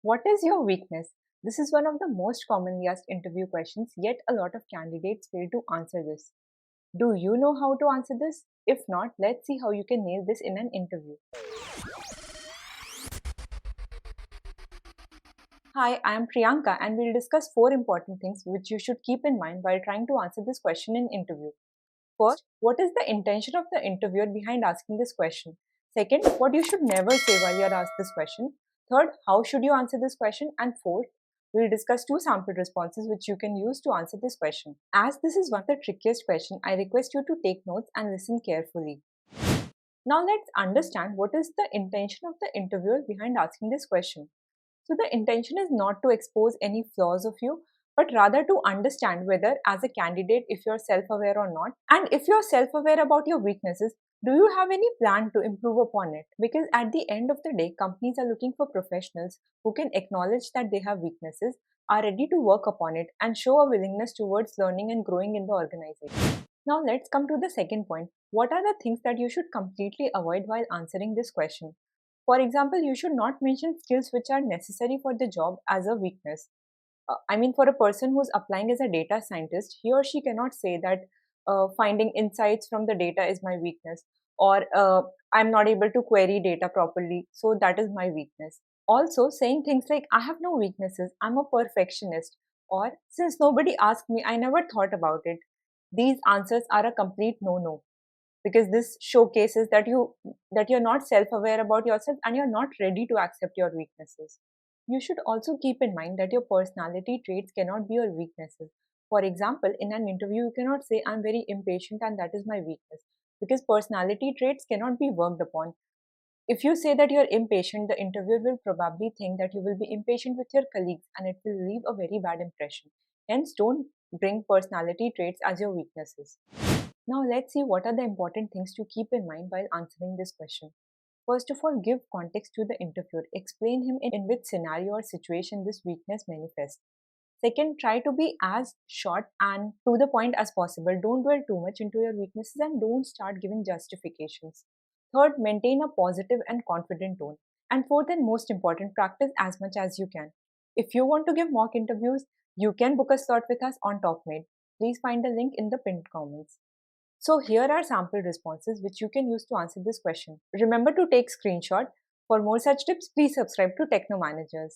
What is your weakness? This is one of the most commonly asked interview questions, yet a lot of candidates fail to answer this. Do you know how to answer this? If not, let's see how you can nail this in an interview. Hi, I am Priyanka and we'll discuss four important things which you should keep in mind while trying to answer this question in interview. First, what is the intention of the interviewer behind asking this question? Second, what you should never say while you are asked this question. Third, how should you answer this question? And fourth, we'll discuss two sample responses which you can use to answer this question. As this is one of the trickiest questions, I request you to take notes and listen carefully. Now let's understand what is the intention of the interviewer behind asking this question. So the intention is not to expose any flaws of you, but rather to understand whether as a candidate if you're self-aware or not. And if you're self-aware about your weaknesses, do you have any plan to improve upon it? Because at the end of the day, companies are looking for professionals who can acknowledge that they have weaknesses, are ready to work upon it, and show a willingness towards learning and growing in the organization. Now let's come to the second point. What are the things that you should completely avoid while answering this question? For example, you should not mention skills which are necessary for the job as a weakness. For a person who's applying as a data scientist, he or she cannot say that finding insights from the data is my weakness, or I'm not able to query data properly, so that is my weakness. Also, saying things like, I have no weaknesses, I'm a perfectionist, or since nobody asked me, I never thought about it. These answers are a complete no-no because this showcases that you're not self-aware about yourself and you're not ready to accept your weaknesses. You should also keep in mind that your personality traits cannot be your weaknesses. For example, in an interview you cannot say I'm very impatient and that is my weakness, because personality traits cannot be worked upon. If you say that you're impatient, the interviewer will probably think that you will be impatient with your colleagues and it will leave a very bad impression. Hence, don't bring personality traits as your weaknesses. Now let's see what are the important things to keep in mind while answering this question. First of all, give context to the interviewer. Explain him in which scenario or situation this weakness manifests. Second, try to be as short and to the point as possible. Don't dwell too much into your weaknesses and don't start giving justifications. Third, maintain a positive and confident tone. And fourth and most important, practice as much as you can. If you want to give mock interviews, you can book a slot with us on TopMade. Please find the link in the pinned comments. So here are sample responses which you can use to answer this question. Remember to take screenshot. For more such tips, please subscribe to Techno Managers.